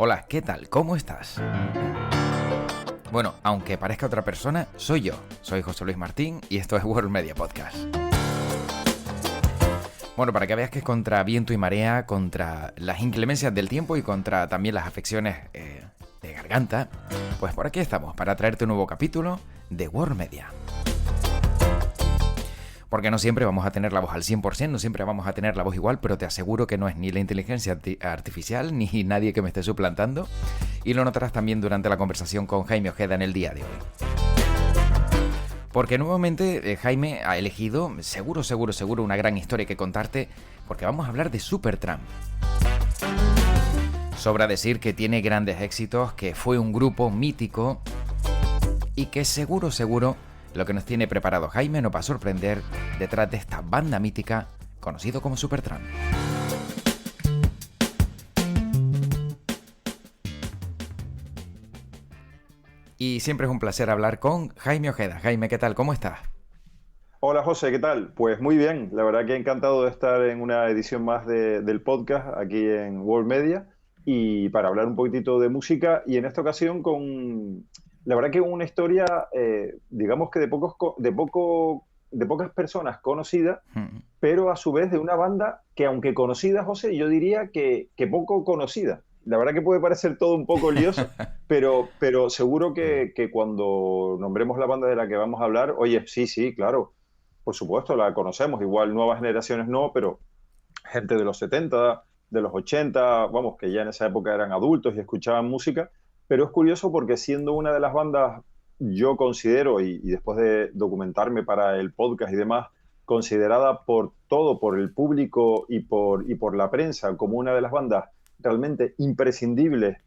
Hola, ¿qué tal? ¿Cómo estás? Bueno, aunque parezca otra persona, soy yo. Soy José Luis Martín y esto es World Media Podcast. Bueno, para que veas que es contra viento y marea, contra las inclemencias del tiempo y contra también las afecciones de garganta, pues por aquí estamos, para traerte un nuevo capítulo de World Media. Porque no siempre vamos a tener la voz al 100%, no siempre vamos a tener la voz igual, pero te aseguro que no es ni la inteligencia artificial, ni nadie que me esté suplantando, y lo notarás también durante la conversación con Jaime Ojeda en el día de hoy. Porque nuevamente Jaime ha elegido, seguro, una gran historia que contarte, porque vamos a hablar de Supertramp. Sobra decir que tiene grandes éxitos, que fue un grupo mítico, y que seguro, lo que nos tiene preparado Jaime nos va a sorprender detrás de esta banda mítica conocido como Supertramp. Y siempre es un placer hablar con Jaime Ojeda. Jaime, ¿qué tal? ¿Cómo estás? Hola José, ¿qué tal? Pues muy bien, la verdad que encantado de estar en una edición más del podcast aquí en World Media y para hablar un poquitito de música y en esta ocasión la verdad que una historia, digamos que de pocas personas conocidas, pero a su vez de una banda que aunque conocida, José, yo diría que poco conocida. La verdad que puede parecer todo un poco lioso, pero seguro que cuando nombremos la banda de la que vamos a hablar, oye, sí, claro, por supuesto, la conocemos, igual nuevas generaciones no, pero gente de los 70, de los 80, vamos, que ya en esa época eran adultos y escuchaban música, pero es curioso porque siendo una de las bandas, yo considero, y después de documentarme para el podcast y demás, considerada por todo, por el público y por la prensa, como una de las bandas realmente imprescindibles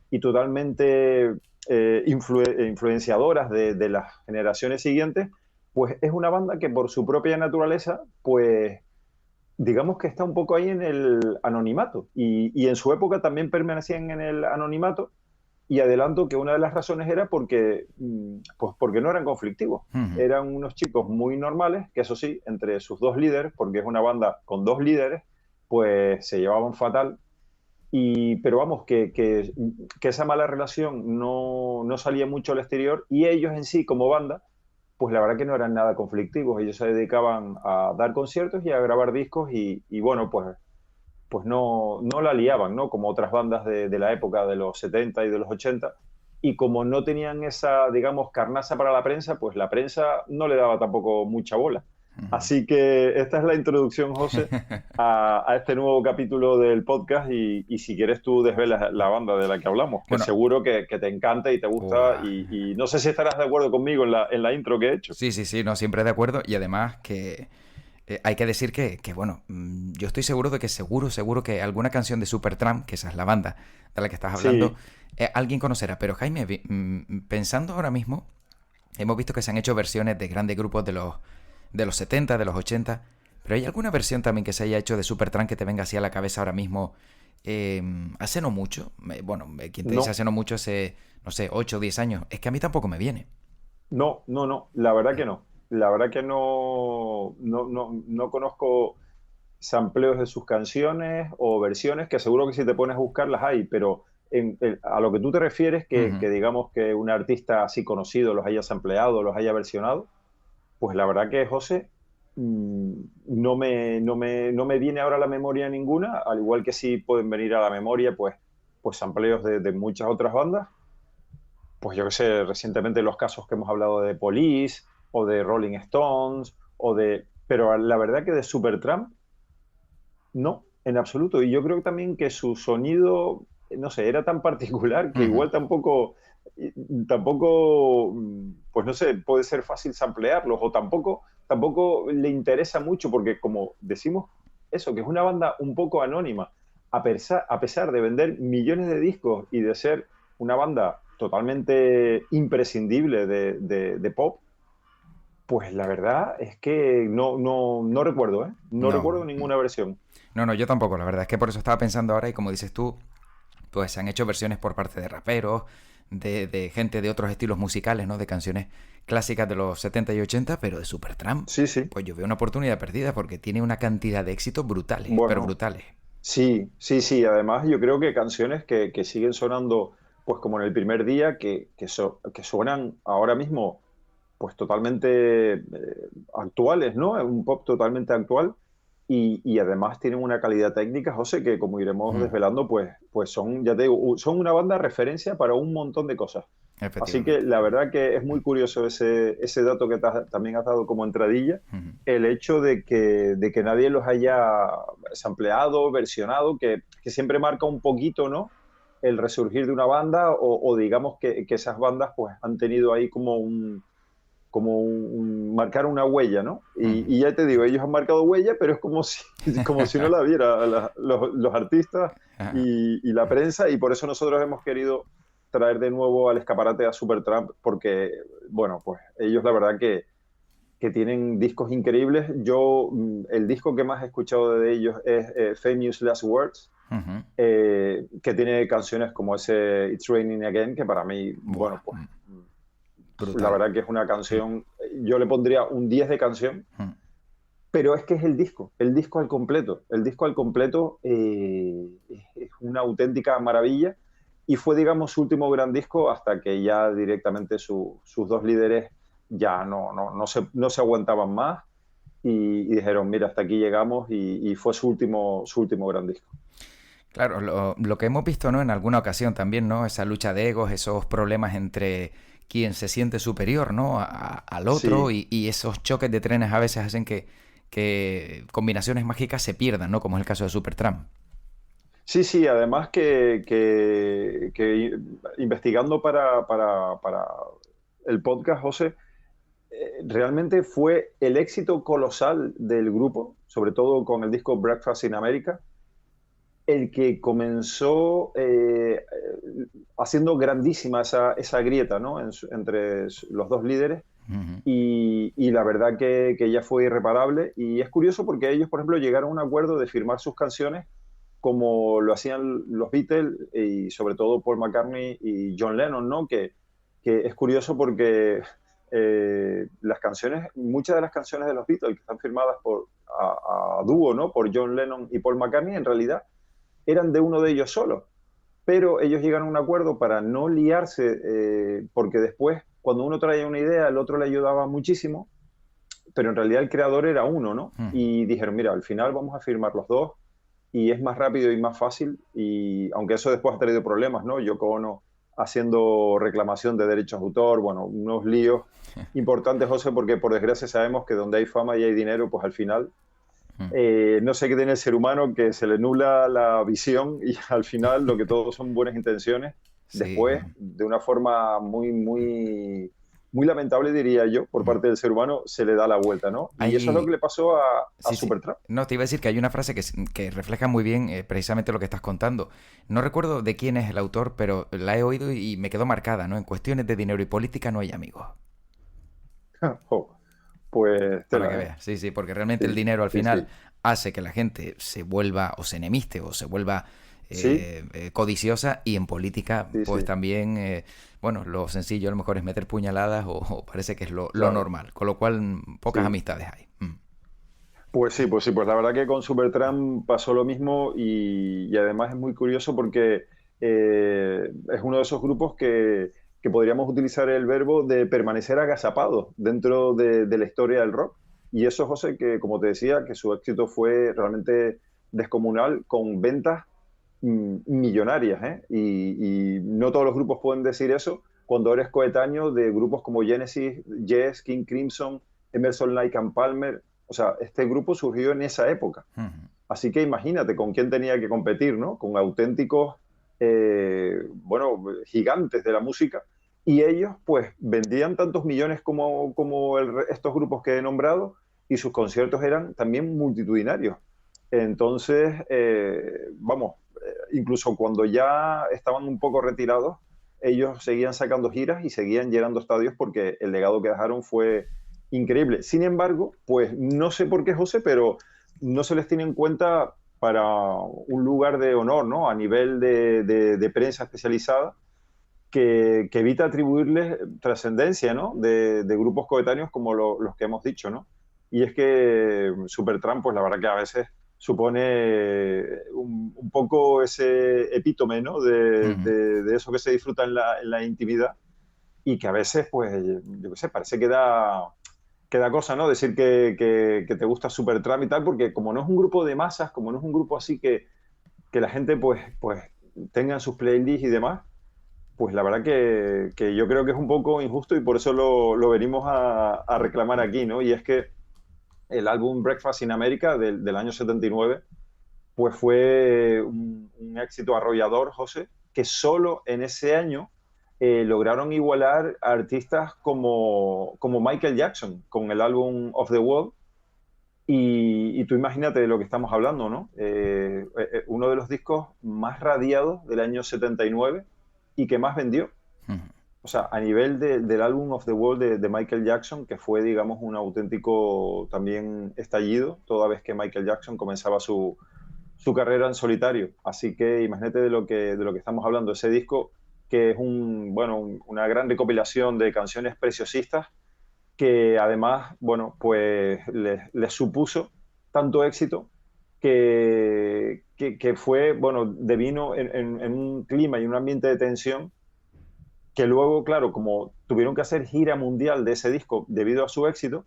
y totalmente influenciadoras de las generaciones siguientes, pues es una banda que por su propia naturaleza, pues digamos que está un poco ahí en el anonimato y en su época también permanecían en el anonimato y adelanto que una de las razones era porque no eran conflictivos. Eran unos chicos muy normales, que eso sí, entre sus dos líderes, porque es una banda con dos líderes, pues se llevaban fatal. Pero vamos, que esa mala relación no salía mucho al exterior y ellos en sí, como banda, pues la verdad que no eran nada conflictivos. Ellos se dedicaban a dar conciertos y a grabar discos y bueno, pues no la liaban, ¿no? Como otras bandas de la época de los 70 y de los 80. Y como no tenían esa, digamos, carnaza para la prensa, pues la prensa no le daba tampoco mucha bola. Así que esta es la introducción, José, a este nuevo capítulo del podcast y si quieres tú desvelas la banda de la que hablamos, que Bueno, seguro que te encanta y te gusta y no sé si estarás de acuerdo conmigo en la intro que he hecho. Sí, no, siempre de acuerdo y además que hay que decir que bueno, yo estoy seguro de que seguro que alguna canción de Supertramp, que esa es la banda de la que estás hablando, Sí. alguien conocerá, pero Jaime, pensando ahora mismo, hemos visto que se han hecho versiones de grandes grupos de los 70, de los 80, pero ¿hay alguna versión también que se haya hecho de Supertramp que te venga así a la cabeza ahora mismo? Hace no mucho, quien te dice No, hace no mucho, hace, no sé, 8 o 10 años, es que a mí tampoco me viene. no, la verdad que no. La verdad que no conozco sampleos de sus canciones o versiones, que seguro que si te pones a buscar las hay, pero a lo que tú te refieres, que digamos que un artista así conocido los haya sampleado, los haya versionado, pues la verdad que, José, no me viene ahora a la memoria ninguna, al igual que sí pueden venir a la memoria, pues sampleos de muchas otras bandas. Pues yo que sé, recientemente los casos que hemos hablado de Police o de Rolling Stones pero la verdad que de Supertramp no, en absoluto. Y yo creo también que su sonido, no sé, era tan particular que Uh-huh. igual pues no sé, puede ser fácil samplearlos o tampoco le interesa mucho porque como decimos eso, que es una banda un poco anónima, a pesar de vender millones de discos y de ser una banda totalmente imprescindible de pop, pues la verdad es que no recuerdo, ¿eh? No recuerdo No, ninguna versión. no, yo tampoco, la verdad es que por eso estaba pensando ahora y como dices tú, pues se han hecho versiones por parte de raperos, de gente de otros estilos musicales, ¿no? De canciones clásicas de los 70 y 80, pero de Supertramp, Sí, sí. pues yo veo una oportunidad perdida porque tiene una cantidad de éxitos brutales, pero Bueno, brutales. Sí, sí, sí. Además, yo creo que canciones que siguen sonando, pues como en el primer día, que suenan ahora mismo, pues totalmente actuales, ¿no? Es un pop totalmente actual y además tienen una calidad técnica, José, que como iremos Mm, desvelando, pues son, ya te digo, son una banda de referencia para un montón de cosas. Así que efectivamente. la verdad que es muy curioso ese dato que también has dado como entradilla, Ujú. el hecho de que nadie los haya sampleado, versionado, que siempre marca un poquito, ¿no? El resurgir de una banda o digamos que esas bandas pues han tenido ahí marcar una huella, ¿no? Ujú. Y ya te digo, ellos han marcado huella, pero es como si no la viera los artistas Ajá. y la prensa, y por eso nosotros hemos querido traer de nuevo al escaparate a Supertramp, porque, bueno, pues ellos la verdad que tienen discos increíbles. Yo, el disco que más he escuchado de ellos es Famous Last Words, Ujú. que tiene canciones como ese It's Raining Again, que para mí, Buah, bueno, pues la brutal. verdad que es una canción, yo le pondría un 10 de canción, Mm. pero es que es el disco al completo. El disco al completo es una auténtica maravilla y fue, digamos, su último gran disco hasta que ya directamente sus dos líderes ya no se aguantaban más y dijeron, mira, hasta aquí llegamos y fue su último gran disco. Claro, lo que hemos visto, ¿no? En alguna ocasión también, ¿no? Esa lucha de egos, esos problemas entre quien se siente superior, ¿no? Al otro Sí, y esos choques de trenes a veces hacen que combinaciones mágicas se pierdan, ¿no? Como es el caso de Supertramp. sí, sí, además que investigando para el podcast, José, realmente fue el éxito colosal del grupo, sobre todo con el disco Breakfast in America, el que comenzó haciendo grandísima esa grieta, ¿no? Entre los dos líderes Ujú. y la verdad que ya fue irreparable y es curioso porque ellos, por ejemplo, llegaron a un acuerdo de firmar sus canciones como lo hacían los Beatles y sobre todo Paul McCartney y John Lennon, ¿no? Que es curioso porque muchas de las canciones de los Beatles que están firmadas a dúo, ¿no? Por John Lennon y Paul McCartney, en realidad eran de uno de ellos solo. Pero ellos llegan a un acuerdo para no liarse, porque después, cuando uno traía una idea, el otro le ayudaba muchísimo, pero en realidad el creador era uno, ¿no? Ujú. Y dijeron, mira, al final vamos a firmar los dos y es más rápido y más fácil, y aunque eso después ha traído problemas, ¿no? Yoko Ono haciendo reclamación de derechos de autor, bueno, unos líos importantes, José, porque por desgracia sabemos que donde hay fama y hay dinero, pues al final Ujú. no sé qué tiene el ser humano que se le nubla la visión y al final lo que todos son buenas intenciones, Sí. después, de una forma muy, muy, muy lamentable, diría yo, por Ujú. parte del ser humano, se le da la vuelta, ¿no? Y eso es lo Hay, que le pasó a Sí, sí. Supertramp. No, te iba a decir que hay una frase que refleja muy bien precisamente lo que estás contando. No recuerdo de quién es el autor, pero la he oído y me quedó marcada, ¿no? En cuestiones de dinero y política no hay amigos. Oh, pues Para que tela, ¿eh? veas. Sí, sí, porque realmente el Sí, dinero al sí, final sí. hace que la gente se vuelva o se enemiste o se vuelva Sí, codiciosa y en política sí, pues sí, también, bueno, lo sencillo a lo mejor es meter puñaladas o parece que es lo claro, normal, con lo cual pocas sí. amistades hay. Mm. Pues la verdad que con Supertramp pasó lo mismo y además es muy curioso porque es uno de esos grupos que podríamos utilizar el verbo de permanecer agazapados dentro de la historia del rock. Y eso, José, que como te decía, que su éxito fue realmente descomunal con ventas millonarias, ¿eh? Y no todos los grupos pueden decir eso cuando eres coetáneo de grupos como Genesis, Yes, King Crimson, Emerson, Lake and Palmer. O sea, este grupo surgió en esa época. Ujú. Así que imagínate con quién tenía que competir, ¿no? Con auténticos, bueno, gigantes de la música. Y ellos, pues, vendían tantos millones como estos grupos que he nombrado y sus conciertos eran también multitudinarios. Entonces, vamos, incluso cuando ya estaban un poco retirados, ellos seguían sacando giras y seguían llenando estadios porque el legado que dejaron fue increíble. Sin embargo, pues no sé por qué, José, pero no se les tiene en cuenta para un lugar de honor, ¿no? A nivel de prensa especializada, que evita atribuirles trascendencia, ¿no? De grupos coetáneos como los que hemos dicho, ¿no? Y es que Supertramp, pues la verdad que a veces supone un poco ese epítome, ¿no? De eso que se disfruta en la intimidad y que a veces, pues, yo qué sé, parece que da cosa, ¿no? Decir que te gusta Supertramp y tal, porque como no es un grupo de masas, como no es un grupo así que la gente, pues tenga sus playlists y demás, pues la verdad que yo creo que es un poco injusto y por eso lo venimos a reclamar aquí, ¿no? Y es que el álbum Breakfast in America del año 79, pues fue un éxito arrollador, José, que solo en ese año lograron igualar a artistas como Michael Jackson con el álbum Of the World. Y tú imagínate de lo que estamos hablando, ¿no? Uno de los discos más radiados del año 79 y que más vendió. O sea, a nivel del álbum Of the World de Michael Jackson, que fue, digamos, un auténtico también estallido, toda vez que Michael Jackson comenzaba su carrera en solitario. Así que imagínate de lo que estamos hablando. Ese disco que es una gran recopilación de canciones preciosistas que además, bueno, pues les supuso tanto éxito que fue, bueno, devino en un clima y un ambiente de tensión que luego, claro, como tuvieron que hacer gira mundial de ese disco debido a su éxito,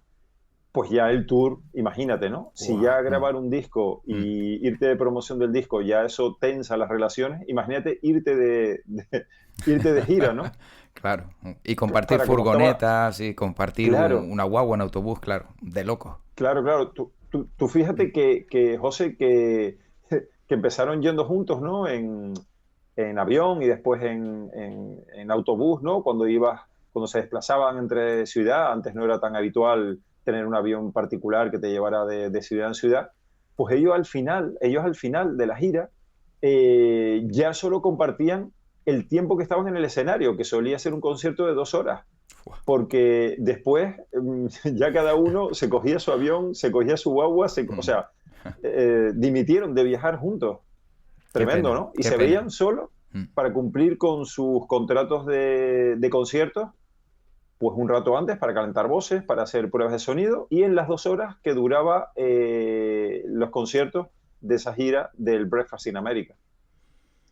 pues ya el tour, imagínate, ¿no? Si Wow. ya grabar un disco y irte de promoción del disco, ya eso tensa las relaciones, imagínate irte de gira, ¿no? Claro. Y compartir Para como estaba, furgonetas y compartir claro, una guagua en autobús, claro. De locos. claro. Tú fíjate José, que empezaron yendo juntos, ¿no? En avión y después en autobús, ¿no? Cuando se desplazaban entre ciudad, antes no era tan habitual tener un avión particular que te llevara de ciudad en ciudad, pues ellos al final de la gira ya solo compartían el tiempo que estaban en el escenario, que solía ser un concierto de 2 horas, Fua. porque después ya cada uno se cogía su avión, se cogía su guagua, o sea, dimitieron de viajar juntos. Qué Tremendo, pena, ¿no? Y qué se pena. veían solo para cumplir con sus contratos de conciertos, pues un rato antes para calentar voces, para hacer pruebas de sonido y en las 2 horas que duraba los conciertos de esa gira del Breakfast in America.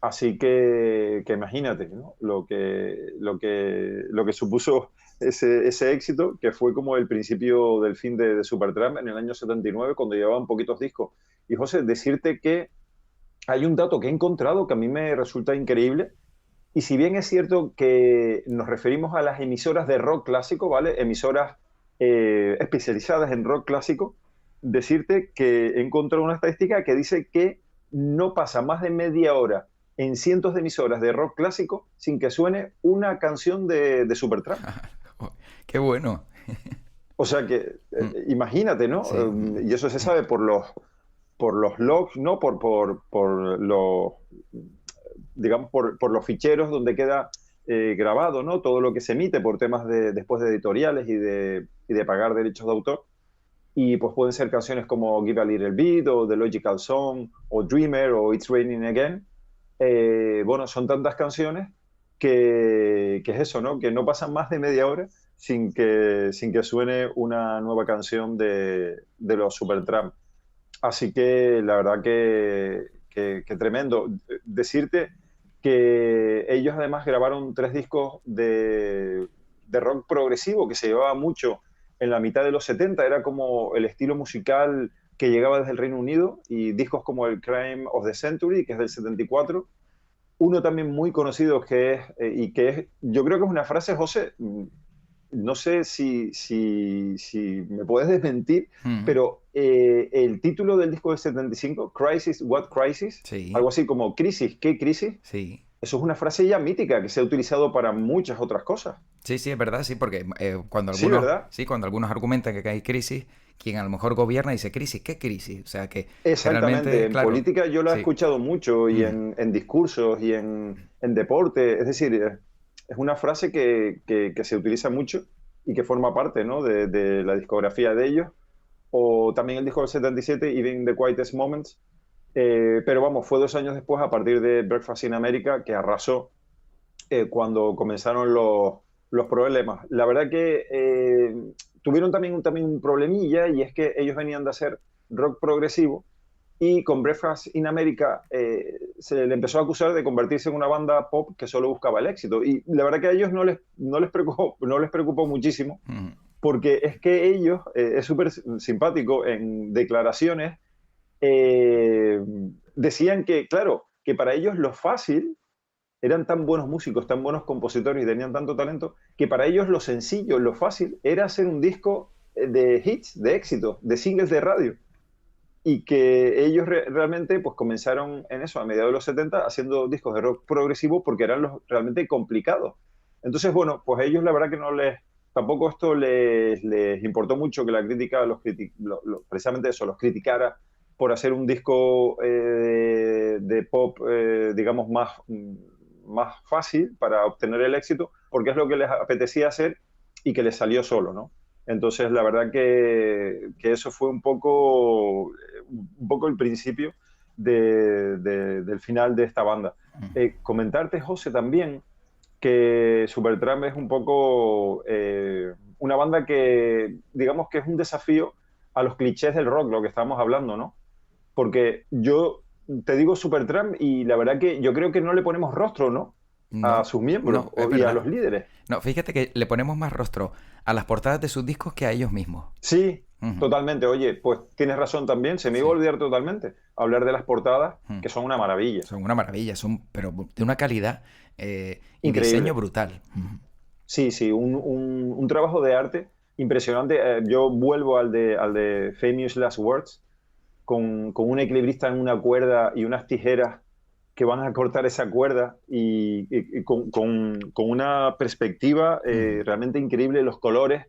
Así que imagínate, ¿no? Lo que supuso ese éxito, que fue como el principio del fin de Supertramp en el año 79, cuando llevaban poquitos discos. Y José, decirte que hay un dato que he encontrado que a mí me resulta increíble. Y si bien es cierto que nos referimos a las emisoras de rock clásico, ¿vale? Emisoras especializadas en rock clásico, decirte que he encontrado una estadística que dice que no pasa más de media hora en cientos de emisoras de rock clásico sin que suene una canción de Supertramp. Qué bueno. O sea que imagínate, ¿no? Sí. Y eso se sabe por los logs, ¿no? Por los, digamos, por los ficheros donde queda grabado, ¿no? Todo lo que se emite por temas después de editoriales y de pagar derechos de autor. Y pues pueden ser canciones como Give a Little Bit o The Logical Song o Dreamer o It's Raining Again. Bueno, son tantas canciones que es eso, ¿no? Que no pasan más de media hora sin que suene una nueva canción de los Supertramp. Así que la verdad que tremendo. Decirte que ellos además grabaron 3 discos de rock progresivo que se llevaba mucho en la mitad de los 70, era como el estilo musical que llegaba desde el Reino Unido, y discos como el Crime of the Century, que es del 74. Uno también muy conocido yo creo que es una frase, José, no sé si me puedes desmentir, Mm. pero el título del disco del 75, Crisis, What Crisis, Sí, algo así como Crisis, ¿qué crisis? sí. Eso es una frase ya mítica que se ha utilizado para muchas otras cosas. Sí, sí, es verdad, sí, porque Sí, ¿verdad? cuando algunos argumentan que hay crisis, quien a lo mejor gobierna dice crisis, ¿qué crisis? O sea que Exactamente. realmente, En claro, política yo la he sí. escuchado mucho y Mm. en discursos y en deporte. Es decir, es una frase que se utiliza mucho y que forma parte, ¿no? de la discografía de ellos. O también el disco del 77, Even the Quietest Moments. Pero vamos, fue 2 años después, a partir de Breakfast in America, que arrasó cuando comenzaron los problemas. La verdad que tuvieron también un problemilla, y es que ellos venían de hacer rock progresivo, y con Breakfast in America se le empezó a acusar de convertirse en una banda pop que solo buscaba el éxito. Y la verdad que a ellos no les preocupó muchísimo, Mm. porque es que ellos, es súper simpático, en declaraciones eh, decían que, claro, que para ellos lo fácil, eran tan buenos músicos, tan buenos compositores y tenían tanto talento, que para ellos lo sencillo, lo fácil, era hacer un disco de hits, de éxito, de singles de radio. Y que ellos realmente pues comenzaron en eso, a mediados de los 70 haciendo discos de rock progresivo porque eran los realmente complicados. Entonces, bueno, pues a ellos la verdad que no les, tampoco esto les importó mucho que la crítica precisamente eso, los criticara por hacer un disco de pop, digamos, más fácil para obtener el éxito, porque es lo que les apetecía hacer y que les salió solo, ¿no? Entonces, la verdad que eso fue un poco el principio del final de esta banda. Comentarte, José, también que Supertramp es un poco una banda que, digamos que es un desafío a los clichés del rock, lo que estábamos hablando, ¿no? Porque yo te digo Supertramp y la verdad que yo creo que no le ponemos rostro, ¿no? A No, sus miembros no, es y a verdad. los líderes. No, fíjate que le ponemos más rostro a las portadas de sus discos que a ellos mismos. Sí, Ujú. totalmente. Oye, pues tienes razón también, se me iba a Sí. olvidar totalmente hablar de las portadas, Mm. que son una maravilla. Son una maravilla, son, pero de una calidad y diseño Increíble. brutal. Ujú. Sí, sí, un trabajo de arte impresionante. Yo vuelvo al de Famous Last Words, con un equilibrista en una cuerda y unas tijeras que van a cortar esa cuerda y con una perspectiva Ujú. realmente increíble, los colores.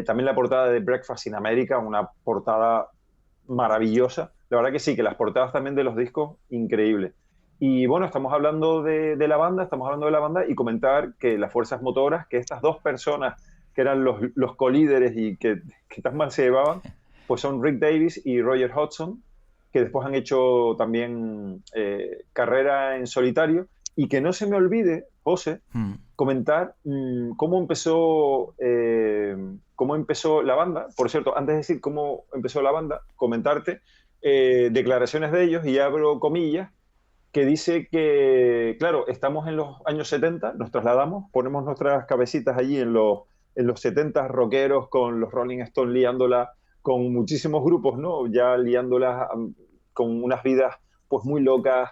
También la portada de Breakfast in America, una portada maravillosa. La verdad que sí, que las portadas también de los discos, increíbles. Y bueno, estamos hablando de la banda y comentar que las fuerzas motoras, que estas dos personas que eran los colíderes y que tan mal se llevaban, pues son Rick Davies y Roger Hodgson, que después han hecho también carrera en solitario. Y que no se me olvide, José, Mm. comentar cómo empezó la banda. Por cierto, antes de decir cómo empezó la banda, comentarte declaraciones de ellos, y abro comillas, que dice que, claro, estamos en los años 70, nos trasladamos, ponemos nuestras cabecitas allí en los 70 rockeros con los Rolling Stones liándola, con muchísimos grupos, ¿no? Ya liándolas con unas vidas pues muy locas,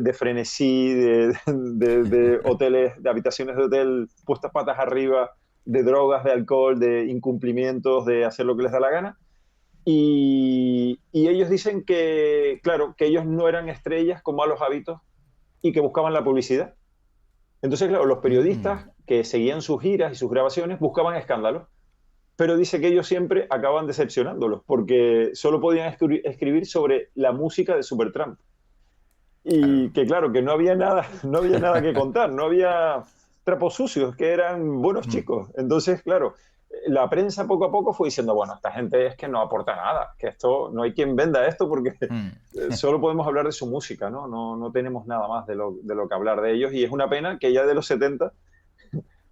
de frenesí, de hoteles, de habitaciones de hotel puestas patas arriba, de drogas, de alcohol, de incumplimientos, de hacer lo que les da la gana. Y ellos dicen que, claro, que ellos no eran estrellas con malos hábitos y que buscaban la publicidad. Entonces, claro, los Mm. periodistas que seguían sus giras y sus grabaciones buscaban escándalos, pero dice que ellos siempre acaban decepcionándolos porque solo podían escribir sobre la música de Supertramp. Claro. Y que claro, que no había nada, no había nada que contar, no había trapos sucios, que eran buenos Mm. chicos. Entonces, claro, la prensa poco a poco fue diciendo, bueno, esta gente es que no aporta nada, que esto, no hay quien venda esto porque Mm. solo podemos hablar de su música, ¿no? No tenemos nada más de lo que hablar de ellos, y es una pena que ya de los 70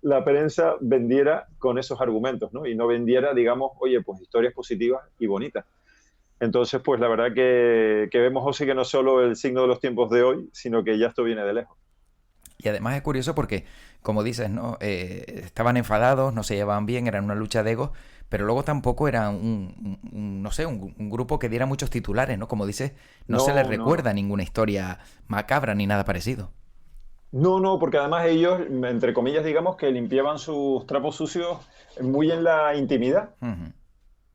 la prensa vendiera con esos argumentos, ¿no? Y no vendiera, digamos, oye, pues historias positivas y bonitas. Entonces, pues la verdad que vemos, José, que no es solo el signo de los tiempos de hoy, sino que ya esto viene de lejos. Y además es curioso porque, como dices, ¿no? Estaban enfadados, no se llevaban bien, eran una lucha de egos, pero luego tampoco eran no sé, un grupo que diera muchos titulares, ¿no? Como dices, no se les No, no, no. recuerda ninguna historia macabra ni nada parecido. No, no, porque además ellos, entre comillas, digamos que limpiaban sus trapos sucios muy en la intimidad. Ujú.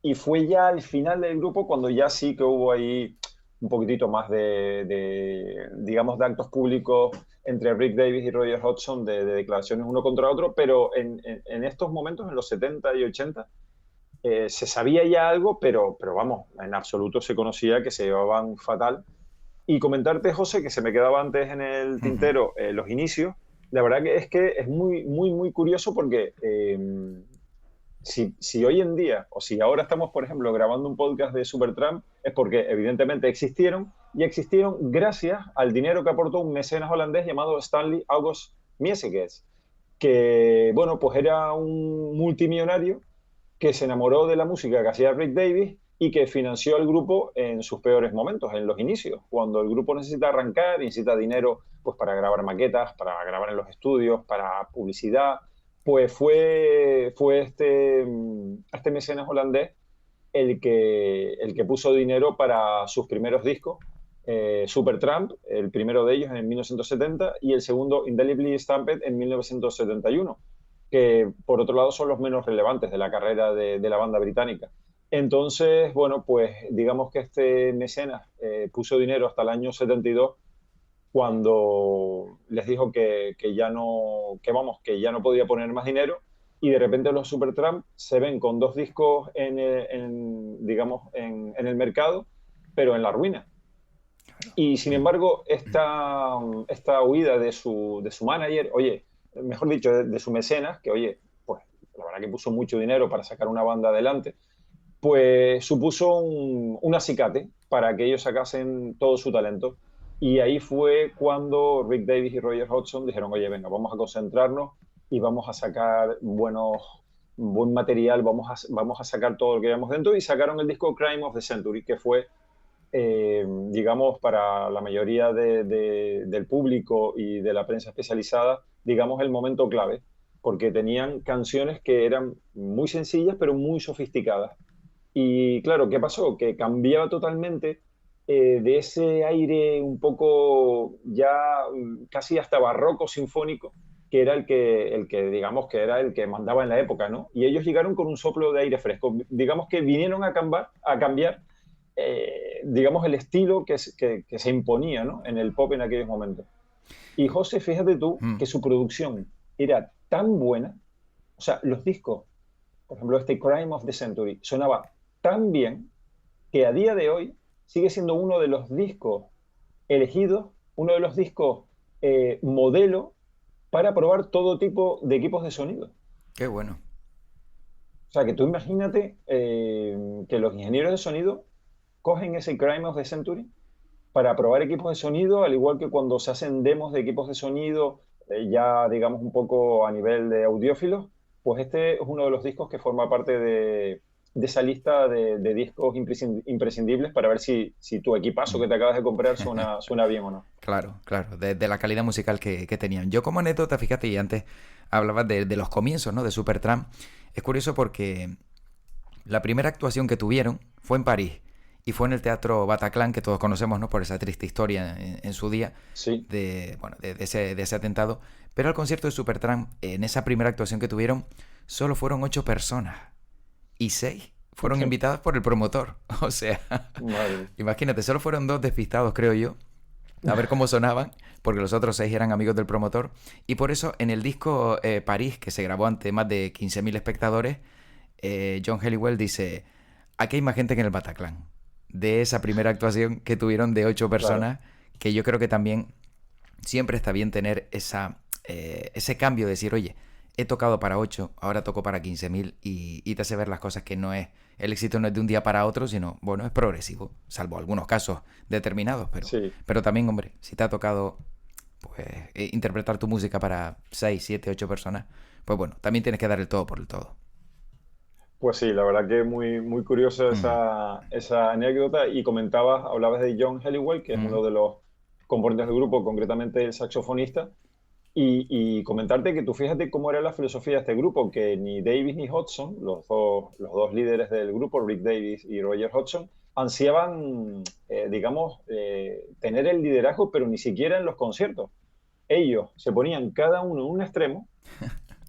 Y fue ya al final del grupo cuando ya sí que hubo ahí un poquitito más digamos, de actos públicos entre Rick Davies y Roger Hodgson, de declaraciones uno contra otro, pero en estos momentos, en los 70 y 80, se sabía ya algo, pero vamos, en absoluto se conocía que se llevaban fatal. Y comentarte, José, que se me quedaba antes en el Ujú. tintero los inicios, la verdad que es muy, muy, muy curioso porque si hoy en día, o si ahora estamos, por ejemplo, grabando un podcast de Supertramp, es porque evidentemente existieron, y existieron gracias al dinero que aportó un mecenas holandés llamado Stanley August Miesekes, que, bueno, pues era un multimillonario que se enamoró de la música que hacía Rick Davies y que financió al grupo en sus peores momentos, en los inicios, cuando el grupo necesita arrancar, necesita dinero pues para grabar maquetas, para grabar en los estudios, para publicidad, pues fue este mecenas holandés el que puso dinero para sus primeros discos, Supertramp, el primero de ellos en 1970 y el segundo Indelibly Stamped en 1971, que por otro lado son los menos relevantes de la carrera de la banda británica. Entonces, bueno, pues digamos que este mecenas puso dinero hasta el año 72 cuando les dijo que ya no, que ya no podía poner más dinero y de repente los Supertramp se ven con dos discos digamos, en el mercado, pero en la ruina. Y sin embargo, esta huida de su manager, oye, mejor dicho, de su mecenas, que oye, pues la verdad que puso mucho dinero para sacar una banda adelante, pues supuso un acicate para que ellos sacasen todo su talento. Y ahí fue cuando Rick Davies y Roger Hodgson dijeron, oye, venga, vamos a concentrarnos y vamos a sacar buen material, vamos a sacar todo lo que llevamos dentro, y sacaron el disco Crime of the Century, que fue, digamos, para la mayoría del público y de la prensa especializada, digamos, el momento clave, porque tenían canciones que eran muy sencillas, pero muy sofisticadas. Y claro, ¿qué pasó? Que cambiaba totalmente de ese aire un poco ya casi hasta barroco sinfónico, que era el que digamos que era el que mandaba en la época, ¿no? Y ellos llegaron con un soplo de aire fresco. Digamos que vinieron a cambiar digamos, el estilo que se imponía, ¿no? En el pop en aquellos momentos. Y José, fíjate tú Mm. que su producción era tan buena, o sea, los discos, por ejemplo, este Crime of the Century, sonaba tan bien que a día de hoy sigue siendo uno de los discos elegidos, uno de los discos modelo para probar todo tipo de equipos de sonido. Qué bueno. O sea, que tú imagínate que los ingenieros de sonido cogen ese Crime of the Century para probar equipos de sonido, al igual que cuando se hacen demos de equipos de sonido, ya digamos un poco a nivel de audiófilos, pues este es uno de los discos que forma parte de esa lista de discos imprescindibles para ver si tu equipazo que te acabas de comprar suena bien o no. Claro, claro, de la calidad musical que tenían. Yo como anécdota, fíjate, y antes hablabas de los comienzos, ¿no? De Supertramp. Es curioso porque la primera actuación que tuvieron fue en París y fue en el Teatro Bataclan, que todos conocemos, ¿no? Por esa triste historia en su día Sí, de ese atentado. Pero al concierto de Supertramp, en esa primera actuación que tuvieron, solo fueron 8 personas y 6 fueron invitadas por el promotor. O sea, madre. imagínate, solo fueron 2 despistados, creo yo, a ver cómo sonaban, porque los otros 6 eran amigos del promotor. Y por eso en el disco París, que se grabó ante más de 15.000 espectadores, John Helliwell dice, aquí hay más gente que en el Bataclan. De esa primera actuación que tuvieron de 8 Claro. personas, que yo creo que también siempre está bien tener ese cambio de decir, oye, he tocado para 8, ahora toco para 15.000 y te hace ver las cosas que no es, el éxito no es de un día para otro, sino, bueno, es progresivo, salvo algunos casos determinados, pero, Sí. pero también, hombre, si te ha tocado pues interpretar tu música para 6, 7, 8 personas, pues bueno, también tienes que dar el todo por el todo. Pues sí, la verdad que muy, muy curiosa Mm, esa anécdota. Y hablabas de John Helliwell, que es mm, uno de los componentes del grupo, concretamente el saxofonista, y comentarte que tú fíjate cómo era la filosofía de este grupo, que ni Davis ni Hodgson, los dos líderes del grupo, Rick Davis y Roger Hodgson, ansiaban, digamos, tener el liderazgo, pero ni siquiera en los conciertos. Ellos se ponían cada uno en un extremo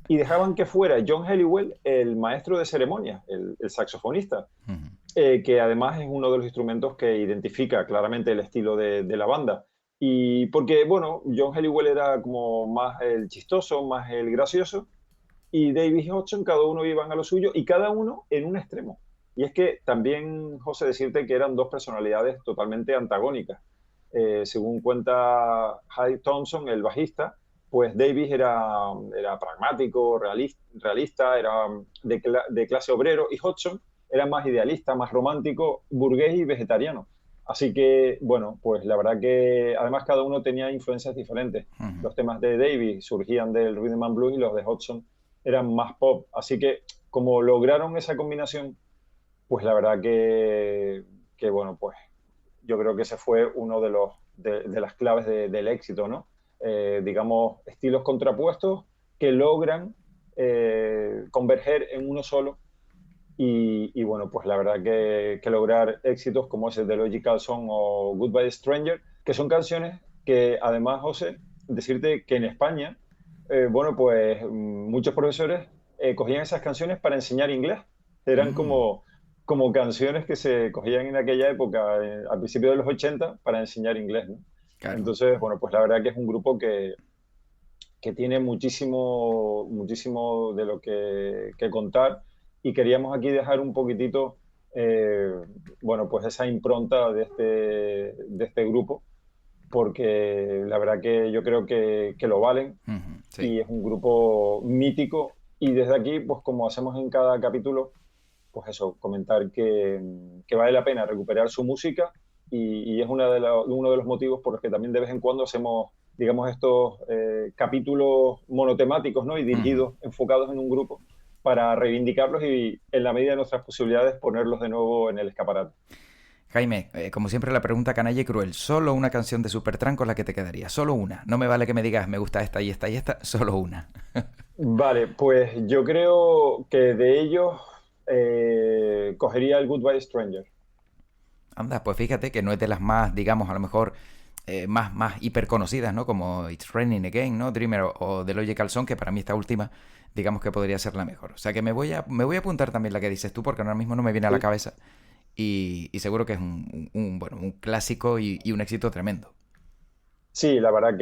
y dejaban que fuera John Helliwell el maestro de ceremonias, el saxofonista, mm. que además es uno de los instrumentos que identifica claramente el estilo de la banda. Y porque, bueno, John Helliwell era como más el chistoso, más el gracioso, y Davis y Hodgson, cada uno iban a lo suyo y cada uno en un extremo. Y es que también, José, decirte que eran dos personalidades totalmente antagónicas. Según cuenta Hyde Thompson, el bajista, pues Davis era pragmático, realista, era de clase obrero, y Hodgson era más idealista, más romántico, burgués y vegetariano. Así que, bueno, pues la verdad que además cada uno tenía influencias diferentes. Ujú. Los temas de Davis surgían del rhythm and blues y los de Hodgson eran más pop. Así que como lograron esa combinación pues la verdad que bueno, pues yo creo que ese fue uno de las claves del éxito, ¿no? Digamos, estilos contrapuestos que logran converger en uno solo y bueno, pues la verdad que lograr éxitos como ese de Logical Song o Goodbye Stranger, que son canciones que además, José, decirte que en España, bueno, pues muchos profesores cogían esas canciones para enseñar inglés. Eran Mm, como canciones que se cogían en aquella época, al principio de los 80, para enseñar inglés, ¿no? claro. Entonces, bueno, pues la verdad que es un grupo que tiene muchísimo, muchísimo de lo que contar y queríamos aquí dejar un poquitito, eh, bueno, pues esa impronta de este grupo, porque la verdad que yo creo que lo valen Ujú, sí. y es un grupo mítico y desde aquí, pues como hacemos en cada capítulo, pues eso, comentar que vale la pena recuperar su música y es uno de los motivos por los que también de vez en cuando hacemos, digamos, estos capítulos monotemáticos, ¿no? Y Ujú. dirigidos, enfocados en un grupo, para reivindicarlos y, en la medida de nuestras posibilidades, ponerlos de nuevo en el escaparate. Jaime, como siempre la pregunta canalla y cruel, solo una canción de Supertramp con la que te quedaría, solo una. No me vale que me digas me gusta esta y esta y esta, solo una. Vale, pues yo creo que de ellos cogería el Goodbye Stranger. Anda, pues fíjate que no es de las más, digamos, a lo mejor más hiper conocidas, ¿no? Como It's Raining Again, ¿no? Dreamer o The Logical Song, que para mí esta última, digamos que podría ser la mejor. O sea que me voy a apuntar también la que dices tú, porque ahora mismo no me viene a la Sí, cabeza. Y seguro que es bueno, un clásico y un éxito tremendo. sí, la verdad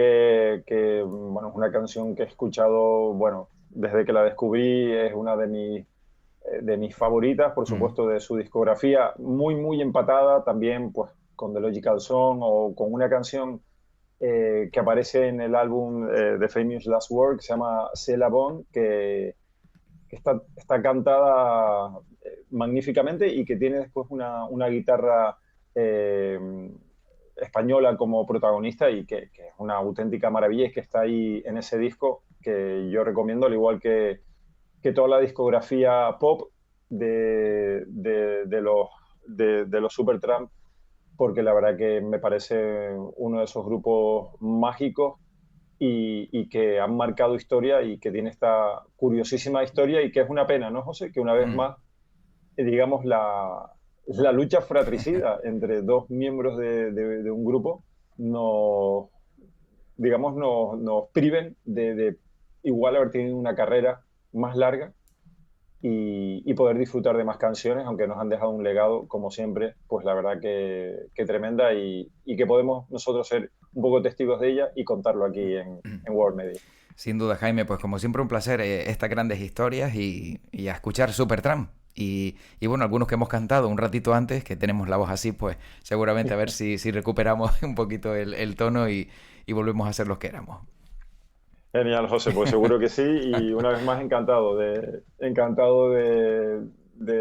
bueno, es una canción que he escuchado, bueno, desde que la descubrí, es una de mis favoritas, por Mm, supuesto, de su discografía, muy, muy empatada también, pues, con The Logical Song o con una canción que aparece en el álbum de Famous Last Word, que se llama C'est la Bonne, que está cantada magníficamente y que tiene después una guitarra eh, española como protagonista y que es una auténtica maravilla y que está ahí en ese disco que yo recomiendo, al igual que toda la discografía pop de los Supertramp, porque la verdad que me parece uno de esos grupos mágicos y que han marcado historia y que tiene esta curiosísima historia y que es una pena, ¿no, José? Que una vez mm. más, digamos, la lucha fratricida entre dos miembros de un grupo nos, digamos, nos priven de igual haber tenido una carrera más larga y poder disfrutar de más canciones, aunque nos han dejado un legado, como siempre, pues la verdad que tremenda y que podemos nosotros ser un poco testigos de ella y contarlo aquí en World Media. Sin duda, Jaime, pues como siempre un placer estas grandes historias y a escuchar Supertramp. Y bueno, algunos que hemos cantado un ratito antes, que tenemos la voz así, pues seguramente a ver si recuperamos un poquito el tono y volvemos a ser los que éramos. Genial, José, pues seguro que sí y una vez más encantado de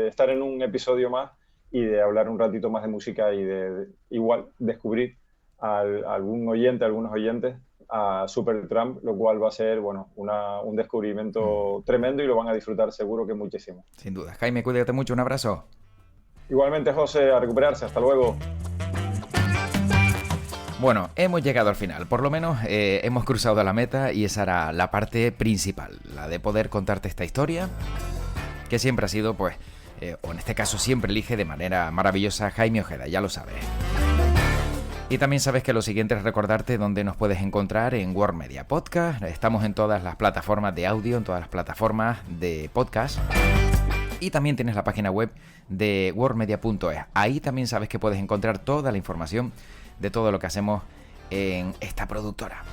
estar en un episodio más y de hablar un ratito más de música y de igual descubrir a algún oyente, a algunos oyentes a Supertramp, lo cual va a ser, bueno, un Mm, descubrimiento tremendo y lo van a disfrutar seguro que muchísimo. sin duda. Jaime, cuídate mucho, un abrazo. Igualmente, José, a recuperarse, hasta luego. Bueno, hemos llegado al final, por lo menos hemos cruzado la meta y esa era la parte principal, la de poder contarte esta historia, que siempre ha sido, pues, o en este caso siempre elige de manera maravillosa Jaime Ojeda, ya lo sabes. Y también sabes que lo siguiente es recordarte dónde nos puedes encontrar en World Media Podcast. Estamos en todas las plataformas de audio, en todas las plataformas de podcast. Y también tienes la página web de worldmedia.es. Ahí también sabes que puedes encontrar toda la información de todo lo que hacemos en esta productora.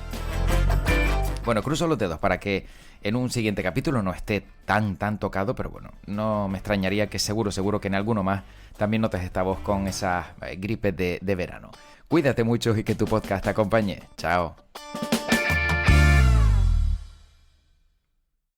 Bueno, cruzo los dedos para que en un siguiente capítulo no esté tan tocado, pero bueno, no me extrañaría que seguro que en alguno más también notes esta voz con esas gripes de verano. Cuídate mucho y que tu podcast te acompañe. Chao.